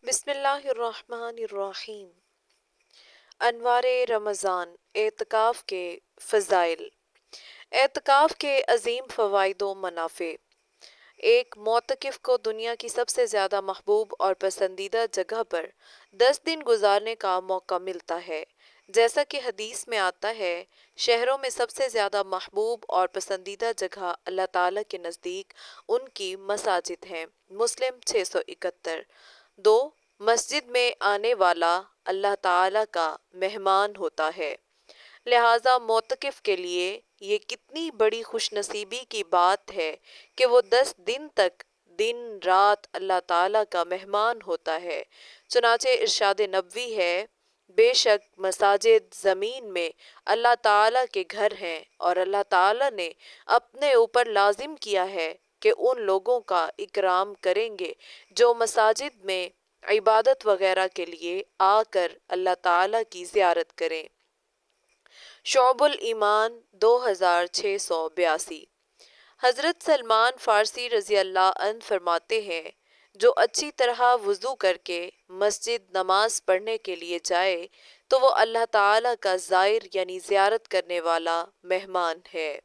بسم اللہ الرحمن الرحیم۔ انوار رمضان، اعتکاف کے فضائل۔ اعتکاف کے عظیم فوائد و منافع۔ ایک معتکف کو دنیا کی سب سے زیادہ محبوب اور پسندیدہ جگہ پر 10 دن گزارنے کا موقع ملتا ہے۔ جیسا کہ حدیث میں آتا ہے، شہروں میں سب سے زیادہ محبوب اور پسندیدہ جگہ اللہ تعالیٰ کے نزدیک ان کی مساجد ہیں۔ مسلم 671۔ 2، مسجد میں آنے والا اللہ تعالیٰ کا مہمان ہوتا ہے، لہٰذا معتکف کے لیے یہ کتنی بڑی خوش نصیبی کی بات ہے کہ وہ 10 دن تک دن رات اللہ تعالیٰ کا مہمان ہوتا ہے۔ چنانچہ ارشاد نبوی ہے، بے شک مساجد زمین میں اللہ تعالیٰ کے گھر ہیں، اور اللہ تعالیٰ نے اپنے اوپر لازم کیا ہے کہ ان لوگوں کا اکرام کریں گے جو مساجد میں عبادت وغیرہ کے لیے آ کر اللہ تعالیٰ کی زیارت کریں۔ شعب الایمان 2682۔ حضرت سلمان فارسی رضی اللہ عنہ فرماتے ہیں، جو اچھی طرح وضو کر کے مسجد نماز پڑھنے کے لیے جائے تو وہ اللہ تعالیٰ کا زائر یعنی زیارت کرنے والا مہمان ہے،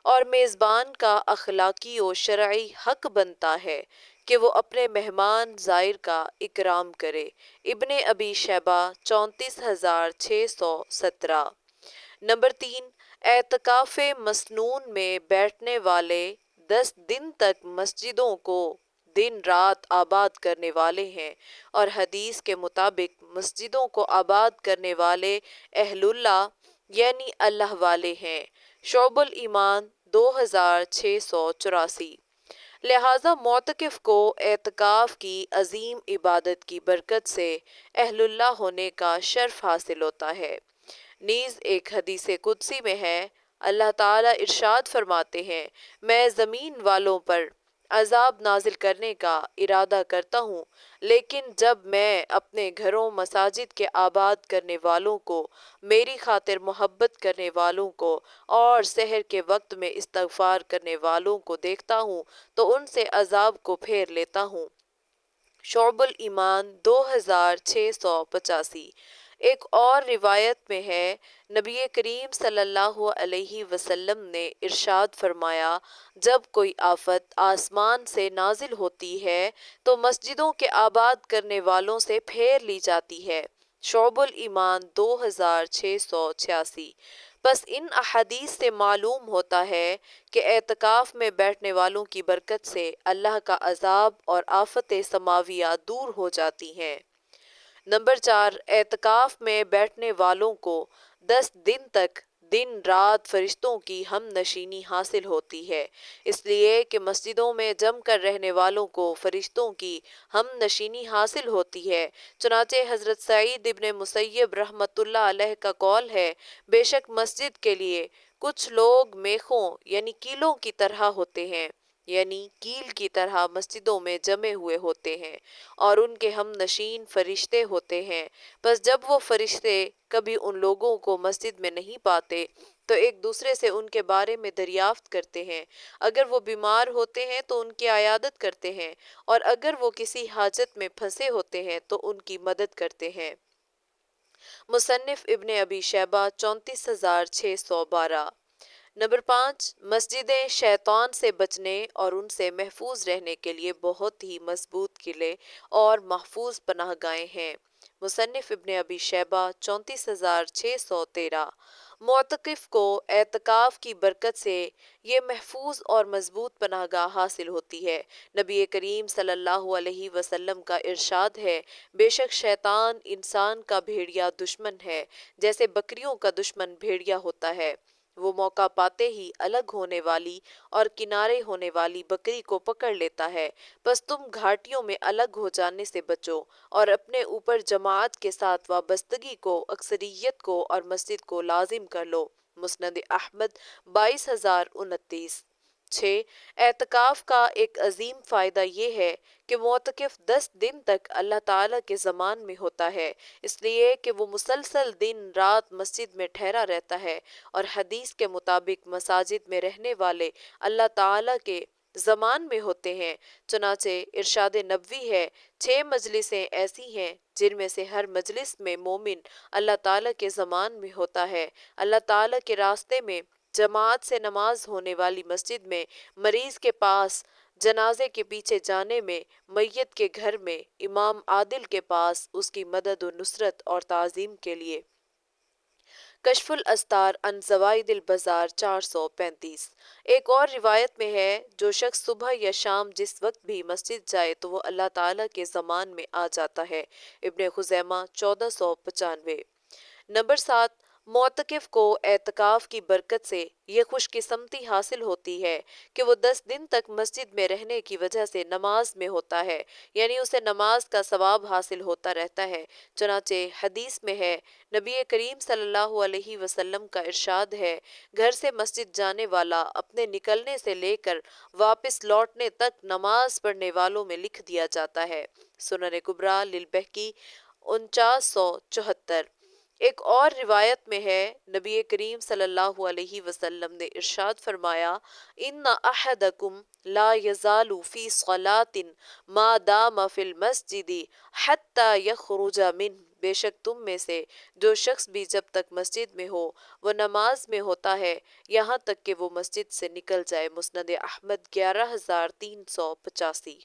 اور میزبان کا اخلاقی و شرعی حق بنتا ہے کہ وہ اپنے مہمان زائر کا اکرام کرے۔ ابن ابی شیبہ 34617۔ نمبر 3، اعتکاف مسنون میں بیٹھنے والے 10 دن تک مسجدوں کو دن رات آباد کرنے والے ہیں، اور حدیث کے مطابق مسجدوں کو آباد کرنے والے اہل اللہ یعنی اللہ والے ہیں۔ شعب الایمان 2684۔ لہٰذا معتکف کو اعتکاف کی عظیم عبادت کی برکت سے اہل اللہ ہونے کا شرف حاصل ہوتا ہے۔ نیز ایک حدیث قدسی میں ہے، اللہ تعالیٰ ارشاد فرماتے ہیں، میں زمین والوں پر عذاب نازل کرنے کا ارادہ کرتا ہوں، لیکن جب میں اپنے گھروں مساجد کے آباد کرنے والوں کو، میری خاطر محبت کرنے والوں کو، اور سحر کے وقت میں استغفار کرنے والوں کو دیکھتا ہوں تو ان سے عذاب کو پھیر لیتا ہوں۔ شعب الایمان 2685۔ ایک اور روایت میں ہے، نبی کریم صلی اللہ علیہ وسلم نے ارشاد فرمایا، جب کوئی آفت آسمان سے نازل ہوتی ہے تو مسجدوں کے آباد کرنے والوں سے پھیر لی جاتی ہے۔ شعب الایمان 2686۔ بس ان احادیث سے معلوم ہوتا ہے کہ اعتکاف میں بیٹھنے والوں کی برکت سے اللہ کا عذاب اور آفت سماویہ دور ہو جاتی ہیں۔ نمبر 4، اعتکاف میں بیٹھنے والوں کو 10 دن تک دن رات فرشتوں کی ہم نشینی حاصل ہوتی ہے، اس لیے کہ مسجدوں میں جم کر رہنے والوں کو فرشتوں کی ہم نشینی حاصل ہوتی ہے۔ چنانچہ حضرت سعید ابن مسیب رحمۃ اللہ علیہ کا قول ہے، بے شک مسجد کے لیے کچھ لوگ میخوں یعنی کیلوں کی طرح ہوتے ہیں، یعنی کیل کی طرح مسجدوں میں جمے ہوئے ہوتے ہیں، اور ان کے ہم نشین فرشتے ہوتے ہیں۔ بس جب وہ فرشتے کبھی ان لوگوں کو مسجد میں نہیں پاتے تو ایک دوسرے سے ان کے بارے میں دریافت کرتے ہیں، اگر وہ بیمار ہوتے ہیں تو ان کی عیادت کرتے ہیں، اور اگر وہ کسی حاجت میں پھنسے ہوتے ہیں تو ان کی مدد کرتے ہیں۔ مصنف ابن ابی شیبہ 34612۔ نمبر 5، مسجدیں شیطان سے بچنے اور ان سے محفوظ رہنے کے لیے بہت ہی مضبوط قلعے اور محفوظ پناہ گاہیں ہیں۔ مصنف ابن ابی شیبہ 34613۔ معتکف کو اعتکاف کی برکت سے یہ محفوظ اور مضبوط پناہ گاہ حاصل ہوتی ہے۔ نبی کریم صلی اللہ علیہ وسلم کا ارشاد ہے، بے شک شیطان انسان کا بھیڑیا دشمن ہے، جیسے بکریوں کا دشمن بھیڑیا ہوتا ہے۔ وہ موقع پاتے ہی الگ ہونے والی اور کنارے ہونے والی بکری کو پکڑ لیتا ہے، بس تم گھاٹیوں میں الگ ہو جانے سے بچو اور اپنے اوپر جماعت کے ساتھ وابستگی کو، اکثریت کو اور مسجد کو لازم کر لو۔ مسند احمد 22029۔ 6، اعتکاف کا ایک عظیم فائدہ یہ ہے کہ معتکف 10 دن تک اللہ تعالیٰ کے ضمان میں ہوتا ہے، اس لیے کہ وہ مسلسل دن رات مسجد میں ٹھہرا رہتا ہے، اور حدیث کے مطابق مساجد میں رہنے والے اللہ تعالیٰ کے زمان میں ہوتے ہیں۔ چنانچہ ارشاد نبوی ہے، 6 مجلسیں ایسی ہیں جن میں سے ہر مجلس میں مومن اللہ تعالیٰ کے زمان میں ہوتا ہے۔ اللہ تعالیٰ کے راستے میں جماعت سے نماز ہونے والی مسجد میں، مریض کے پاس جنازے کے پیچھے جانے میں، میت کے گھر میں امام عادل کے پاس اس کی مدد و نصرت اور تعظیم کے لیے۔ کشف الاستار عن زوائد البزار 435۔ ایک اور روایت میں ہے، جو شخص صبح یا شام جس وقت بھی مسجد جائے تو وہ اللہ تعالیٰ کے زمان میں آ جاتا ہے۔ ابن خزیمہ 1495۔ نمبر 7، معتکف کو اعتکاف کی برکت سے یہ خوش قسمتی حاصل ہوتی ہے کہ وہ 10 دن تک مسجد میں رہنے کی وجہ سے نماز میں ہوتا ہے، یعنی اسے نماز کا ثواب حاصل ہوتا رہتا ہے۔ چنانچہ حدیث میں ہے، نبی کریم صلی اللہ علیہ وسلم کا ارشاد ہے، گھر سے مسجد جانے والا اپنے نکلنے سے لے کر واپس لوٹنے تک نماز پڑھنے والوں میں لکھ دیا جاتا ہے۔ سنن کبریٰ للبیہقی 4974۔ ایک اور روایت میں ہے، نبی کریم صلی اللہ علیہ وسلم نے ارشاد فرمایا، ان احدکم لا یزال فی صلاۃ ما دام فی المسجد حتی یخرج منہ۔ بے شک تم میں سے جو شخص بھی جب تک مسجد میں ہو وہ نماز میں ہوتا ہے یہاں تک کہ وہ مسجد سے نکل جائے۔ مسند احمد 11385۔